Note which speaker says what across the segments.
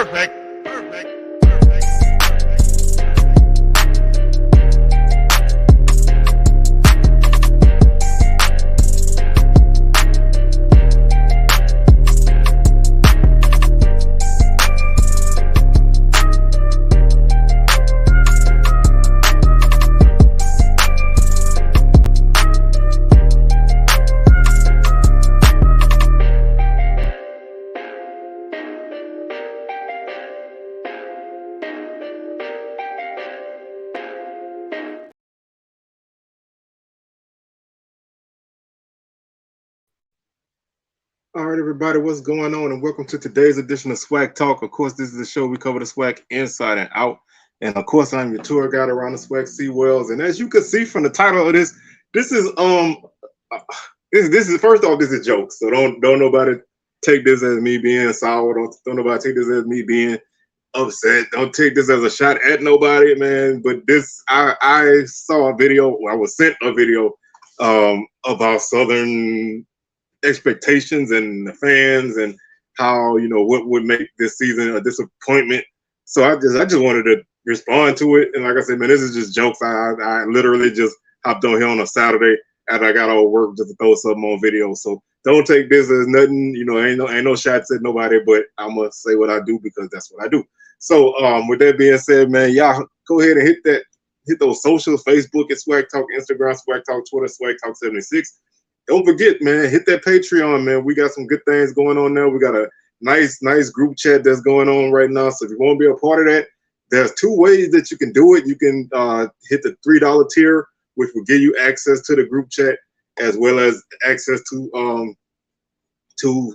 Speaker 1: Perfect.
Speaker 2: All right, everybody, what's going on? And welcome to today's edition of SWAC Talk. Of course, this is the show we cover the SWAC inside and out. And of course, I'm your tour guide around the SWAC Sea Wells. And as you can see from the title of this, this is first off, this is jokes. So don't nobody take this as me being sour. Don't nobody take this as me being upset. Don't take this as a shot at nobody, man. But this, I saw a video. I was sent a video about Southern expectations and the fans and how, you know, what would make this season a disappointment. So I just wanted to respond to it. And like I said, man, this is just jokes. I literally just hopped on here on a Saturday after I got all work just to throw something on video. So don't take this as nothing, you know, ain't no shots at nobody, but I'm gonna say what I do because that's what I do. So with that being said, man, y'all go ahead and hit those socials, Facebook at SWAC Talk, Instagram, SWAC Talk, Twitter, SWAC Talk 76. Don't forget, man, hit that Patreon, man. We got some good things going on there. We got a nice group chat that's going on right now. So if you want to be a part of that, there's two ways that you can do it. You can hit the $3 tier, which will give you access to the group chat, as well as access to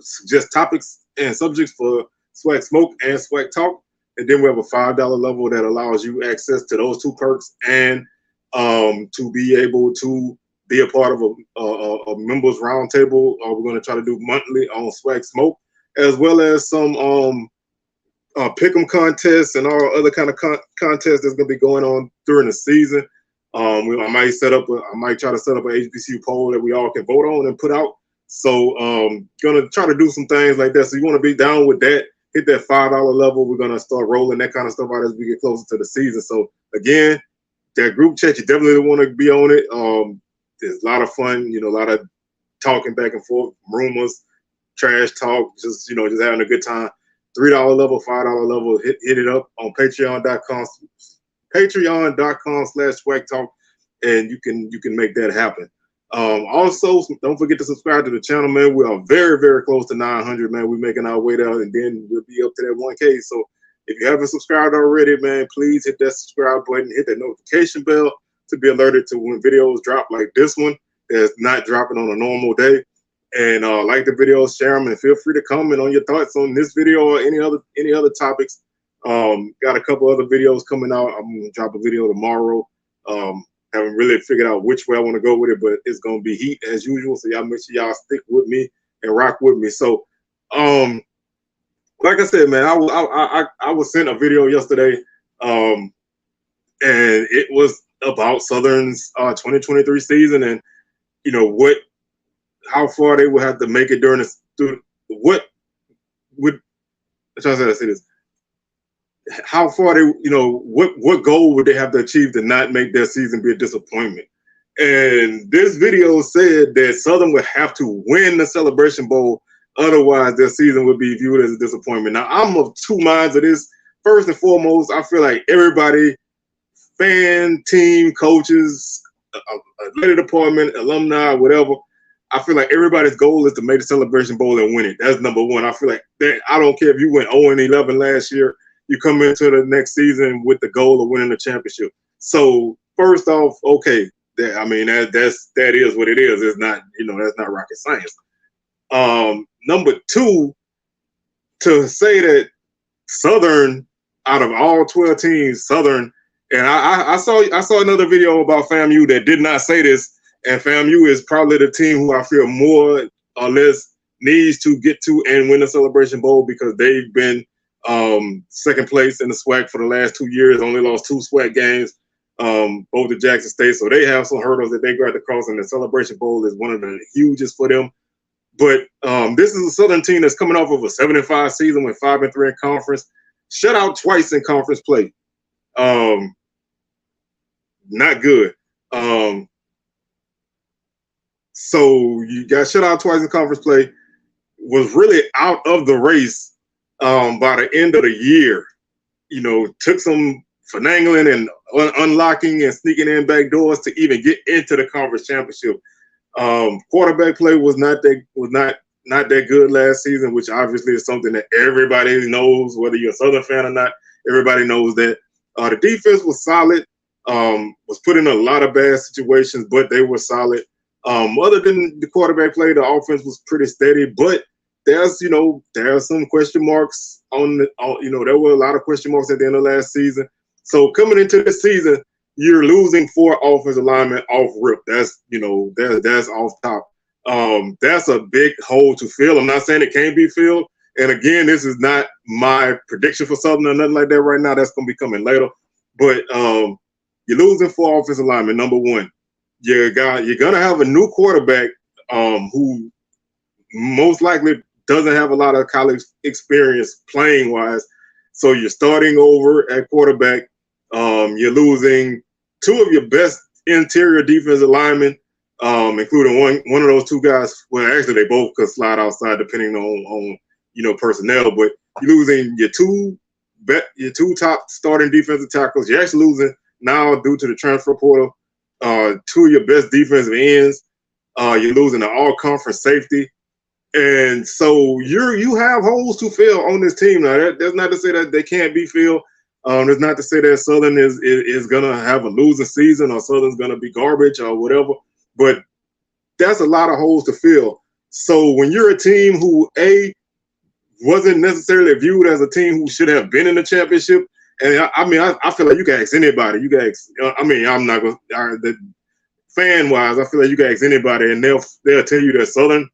Speaker 2: suggest topics and subjects for SWAC Smoke and SWAC Talk. And then we have a $5 level that allows you access to those two perks and to be able to be a part of a members roundtable. We're going to try to do monthly on SWAC Smoke, as well as some pick'em contests and all other kind of contests that's going to be going on during the season. I might try to set up an HBCU poll that we all can vote on and put out. So going to try to do some things like that. So you want to be down with that, hit that $5 level. We're going to start rolling that kind of stuff out as we get closer to the season. So again, that group chat, you definitely want to be on it. There's a lot of fun, you know, a lot of talking back and forth, rumors, trash talk, just having a good time. $3 level, $5 level, hit it up on patreon.com/SWAC Talk, and you can make that happen. Also, don't forget to subscribe to the channel, man. We are very, very close to 900, man. We're making our way there, and then we'll be up to that 1K. So if you haven't subscribed already, man, please hit that subscribe button, hit that notification bell to be alerted to when videos drop like this one that's not dropping on a normal day. And like the videos, share them, and feel free to comment on your thoughts on this video or any other topics. Got a couple other videos coming out. I'm gonna drop a video tomorrow. Haven't really figured out which way I want to go with it, but it's gonna be heat as usual. So y'all make sure y'all stick with me and rock with me. So like I said, man, I was sent a video yesterday, and it was about Southern's 2023 season, and you know how far they would have to make it during how far they, what goal would they have to achieve to not make their season be a disappointment. And this video said that Southern would have to win the Celebration Bowl, otherwise their season would be viewed as a disappointment. Now, I'm of two minds of this. First and foremost, I feel like everybody, fan, team, coaches, athletic department, alumni, whatever, I feel like everybody's goal is to make the Celebration Bowl and win it. That's number one. I feel like that, I don't care if you went 0-11 last year, you come into the next season with the goal of winning the championship. So first off, okay, that is what it is. It's not, that's not rocket science. Number two, to say that Southern, out of all 12 teams, Southern, and I saw another video about FAMU that did not say this, and FAMU is probably the team who I feel more or less needs to get to and win the Celebration Bowl, because they've been second place in the SWAC for the last 2 years, only lost 2 SWAC games, both at Jackson State. So they have some hurdles that they got to cross, and the Celebration Bowl is one of the hugest for them. But this is a Southern team that's coming off of a 7-5 season with 5-3 in conference. shut out twice in conference play. Not good. So you got shut out twice in conference play. Was really out of the race by the end of the year. You know, took some finagling and unlocking and sneaking in back doors to even get into the conference championship. Quarterback play was not that good last season, which obviously is something that everybody knows, whether you're a Southern fan or not. Everybody knows that. The defense was solid. Was put in a lot of bad situations, but they were solid. Other than the quarterback play, the offense was pretty steady, but there are some question marks there were a lot of question marks at the end of last season. So coming into this season, you're losing 4 offensive linemen off rip. That's off top. That's a big hole to fill. I'm not saying it can't be filled. And again, this is not my prediction for Southern or nothing like that right now. That's going to be coming later. But you're losing 4 offensive linemen, number one. You're going to have a new quarterback who most likely doesn't have a lot of college experience playing wise. So you're starting over at quarterback. You're losing 2 of your best interior defensive linemen, including one of those 2 guys. Well, actually, they both could slide outside depending on personnel. But you're losing your 2 top starting defensive tackles. You're actually losing now due to the transfer portal 2 of your best defensive ends. You're losing an all-conference safety. And so you have holes to fill on this team. Now, that's not to say that they can't be filled. That's not to say that Southern is going to have a losing season or Southern's going to be garbage or whatever. But that's a lot of holes to fill. So when you're a team who, wasn't necessarily viewed as a team who should have been in the championship, and I feel like you can ask anybody. You can ask, I'm not going to, fan-wise, I feel like you can ask anybody, and they'll tell you that Southern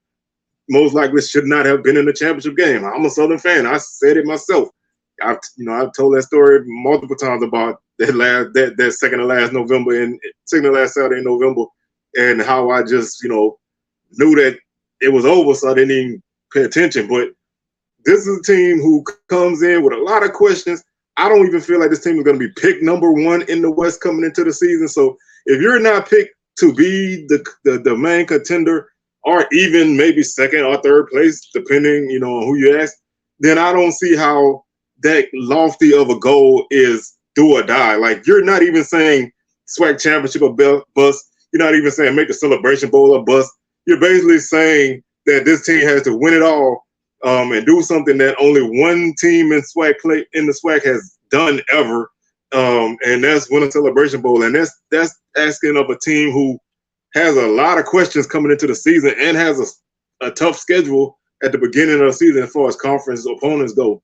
Speaker 2: most likely should not have been in the championship game. I'm a Southern fan. I said it myself. I've told that story multiple times about that second to last Saturday in November, and how I just knew that it was over, so I didn't even pay attention. But this is a team who comes in with a lot of questions. I don't even feel like this team is going to be picked number 1 in the West coming into the season. So if you're not picked to be the main contender, or even maybe second or third place, depending, on who you ask, then I don't see how that lofty of a goal is do or die. Like, you're not even saying SWAC championship or bust. You're not even saying make the Celebration Bowl a bust. You're basically saying that this team has to win it all and do something that only one team in the SWAC has done ever, and that's win a Celebration Bowl. And that's asking of a team who has a lot of questions coming into the season and has a tough schedule at the beginning of the season as far as conference opponents go.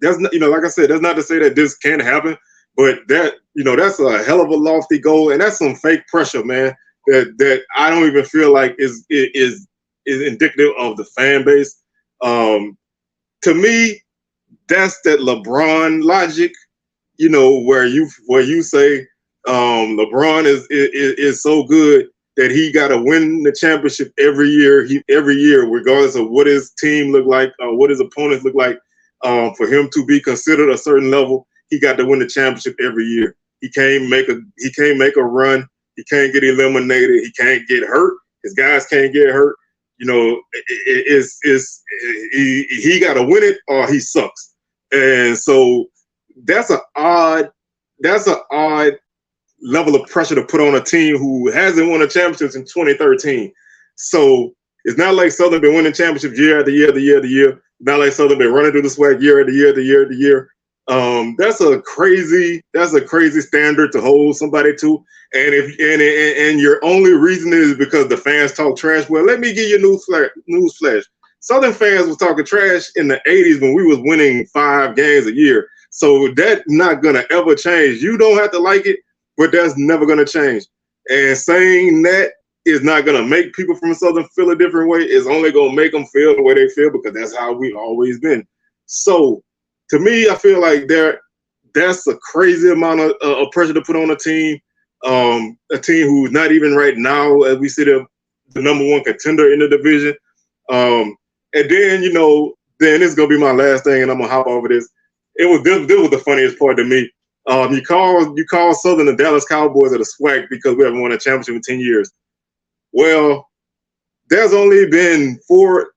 Speaker 2: That's not, like I said, that's not to say that this can't happen, but that's a hell of a lofty goal, and that's some fake pressure, man. That I don't even feel like is indicative of the fan base. To me, that's that LeBron logic, where you say LeBron is so good that he got to win the championship every year, regardless of what his team look like or what his opponents look like. For him to be considered a certain level, he got to win the championship every year. He can't make a run. He can't get eliminated. He can't get hurt. His guys can't get hurt. He got to win it or he sucks. And so that's an odd level of pressure to put on a team who hasn't won a championship since 2013. So it's not like Southern been winning championships year after year after year after year. Not like Southern been running through the SWAC year after year after year after year. That's a crazy standard to hold somebody to. And and your only reason is because the fans talk trash. Well, let me give you a newsflash. Southern fans was talking trash in the 80s when we was winning 5 games a year. So that's not gonna ever change. You don't have to like it, but that's never gonna change. And saying that is not gonna make people from Southern feel a different way. It's only gonna make them feel the way they feel, because that's how we've always been. So to me, I feel like that's a crazy amount of pressure to put on a team who's not even right now, as we see the number 1 contender in the division. And then, then it's going to be my last thing, and I'm going to hop over this. This was the funniest part to me. You call Southern the Dallas Cowboys of the SWAC because we haven't won a championship in 10 years. Well, there's only been four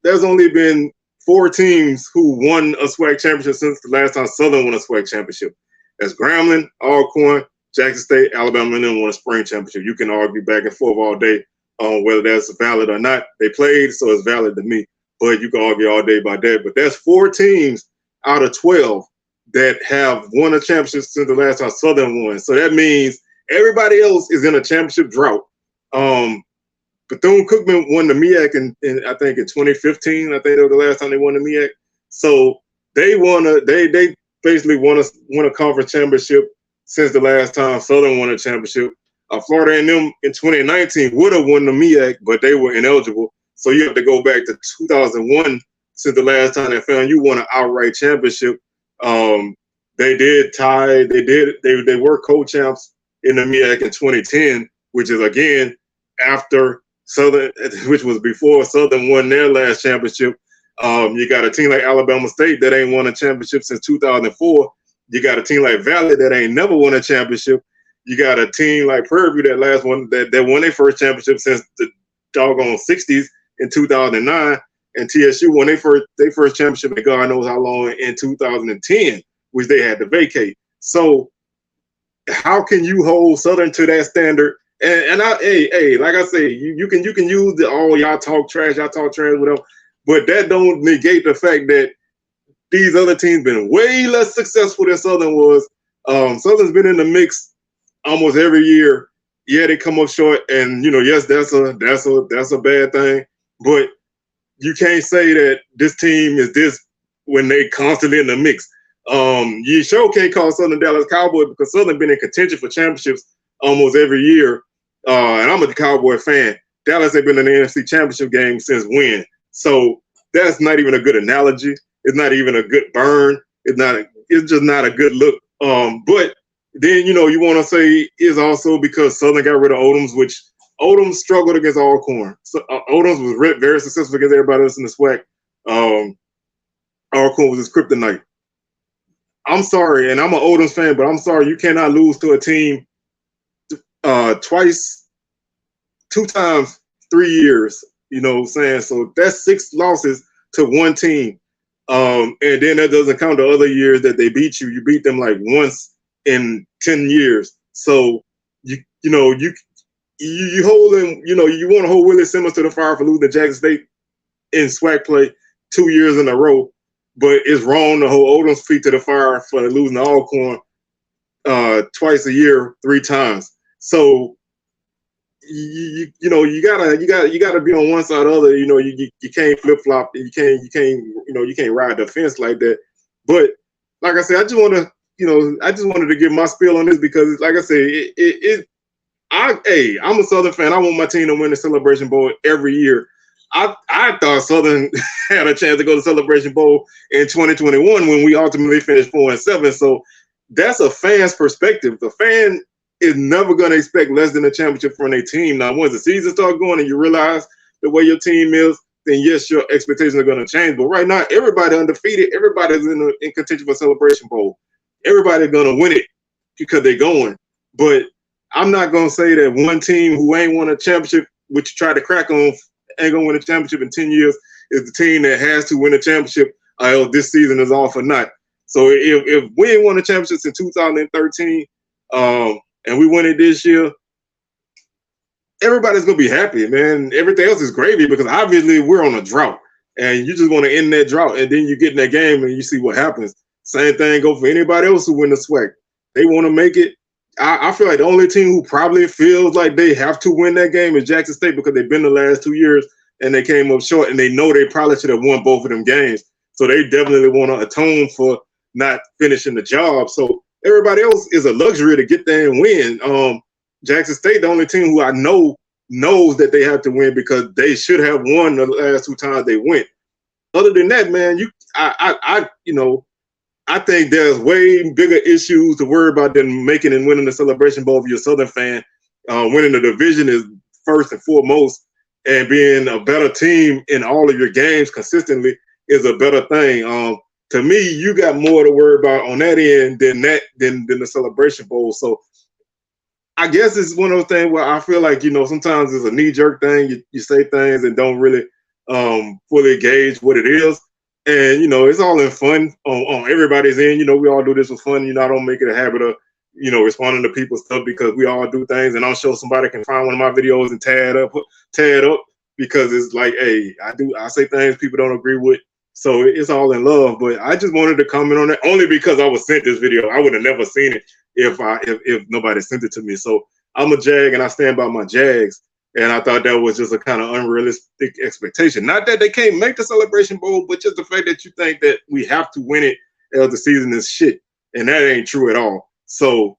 Speaker 2: teams who won a SWAC championship since the last time Southern won a SWAC championship. That's Grambling, Alcorn, Jackson State, Alabama, and then won a spring championship. You can argue back and forth all day on whether that's valid or not. They played, so it's valid to me. But you can argue all day about that. But that's 4 teams out of 12 that have won a championship since the last time Southern won. So that means everybody else is in a championship drought. Bethune-Cookman won the MEAC in I think in 2015. I think that was the last time they won the MEAC. So they basically won a conference championship since the last time Southern won a championship. Florida A&M in 2019 would have won the MEAC, but they were ineligible. So you have to go back to 2001 since the last time that FAMU won an outright championship. They did tie. They were co-champs in the MEAC in 2010, which is again after Southern, which was before Southern won their last championship. You got a team like Alabama State that ain't won a championship since 2004. You got a team like Valley that ain't never won a championship. You got a team like Prairie View that won their first championship since the doggone 60s in 2009. And TSU won their first championship in God knows how long in 2010, which they had to vacate. So how can you hold Southern to that standard? And like I say, you can use y'all talk trash, whatever, but that don't negate the fact that these other teams been way less successful than Southern was. Southern's been in the mix almost every year. Yeah, they come up short, and yes, that's a bad thing. But you can't say that this team is this when they constantly in the mix. You sure can't call Southern Dallas Cowboys because Southern been in contention for championships almost every year. And I'm a Cowboy fan. Dallas ain't been in the NFC Championship game since when? So that's not even a good analogy. It's not even a good burn. It's just not a good look. But then you want to say is also because Southern got rid of Odoms, which Odoms struggled against Alcorn. So Odoms was very successful against everybody else in the SWAC. Alcorn was his kryptonite. I'm sorry, and I'm an Odoms fan, but I'm sorry you cannot lose to a team twice, 2 times, 3 years. You know what I'm saying? So that's 6 losses to one team. And then that doesn't count the other years that they beat you. You beat them like once in 10 years. So you hold them, you want to hold Willie Simmons to the fire for losing to Jackson State in SWAC play 2 years in a row. But it's wrong to hold Odom's feet to the fire for losing to Alcorn twice a year, 3 times. So you gotta be on one side or the other. You can't flip flop. You can't ride the fence like that. But like I said, I just wanted to give my spiel on this because, like I said, I'm a Southern fan. I want my team to win the Celebration Bowl every year. I thought Southern had a chance to go to Celebration Bowl in 2021 when we ultimately finished 4-7. So that's a fan's perspective. The fan is never going to expect less than a championship from their team. Now, once the season starts going and you realize the way your team is, then yes, your expectations are going to change. But right now, everybody undefeated. Everybody's in contention for Celebration Bowl. Everybody's going to win it because they're going. But I'm not going to say that one team who ain't won a championship, which you try to crack on, ain't going to win a championship in 10 years, is the team that has to win a championship. This season is off or not. So if we ain't won a championship since 2013, and we win it this year, everybody's going to be happy, man. Everything else is gravy because obviously we're on a drought. And you just want to end that drought. And then you get in that game and you see what happens. Same thing go for anybody else who win the SWAC. They want to make it. I feel like the only team who probably feels like they have to win that game is Jackson State because they've been the last 2 years and they came up short and they know they probably should have won both of them games. So they definitely want to atone for not finishing the job. So everybody else is a luxury to get there and win. Jackson State, the only team who I know knows that they have to win because they should have won the last 2 times they went. Other than that, man, I think there's way bigger issues to worry about than making and winning the Celebration Bowl if you're a Southern fan. Winning the division is first and foremost, and being a better team in all of your games consistently is a better thing. to me, you got more to worry about on that end than the Celebration Bowl. So I guess it's one of those things where I feel like, sometimes it's a knee-jerk thing. You say things and don't really fully gauge what it is. And, it's all in fun on everybody's end. We all do this for fun. I don't make it a habit of, responding to people's stuff because we all do things. And I'm sure somebody can find one of my videos and tear it up because it's like, hey, I say things people don't agree with. So it's all in love. But I just wanted to comment on it only because I was sent this video. I would have never seen it if nobody sent it to me. So I'm a Jag and I stand by my Jags. And I thought that was just a kind of unrealistic expectation. Not that they can't make the Celebration Bowl, but just the fact that you think that we have to win it as the season is shit. And that ain't true at all. So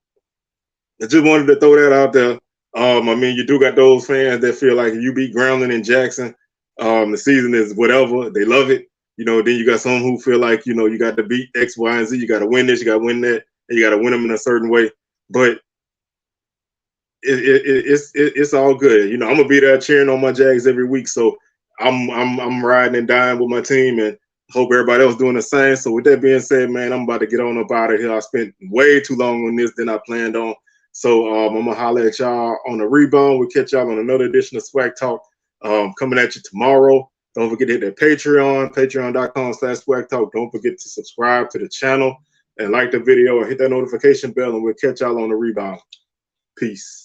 Speaker 2: I just wanted to throw that out there. You do got those fans that feel like if you beat Grambling and Jackson, the season is whatever. They love it. Then you got some who feel like, you got to beat X, Y, and Z. You got to win this, you got to win that, and you got to win them in a certain way. But it's all good. I'm gonna be there cheering on my Jags every week. So I'm riding and dying with my team, and hope everybody else doing the same. So with that being said, man, I'm about to get on up out of here. I spent way too long on this than I planned on. So I'm gonna holler at y'all on the rebound. We'll catch y'all on another edition of SWAC Talk coming at you tomorrow. Don't forget to hit that Patreon, patreon.com/SWAC Talk. Don't forget to subscribe to the channel and like the video and hit that notification bell, and we'll catch y'all on the rebound. Peace.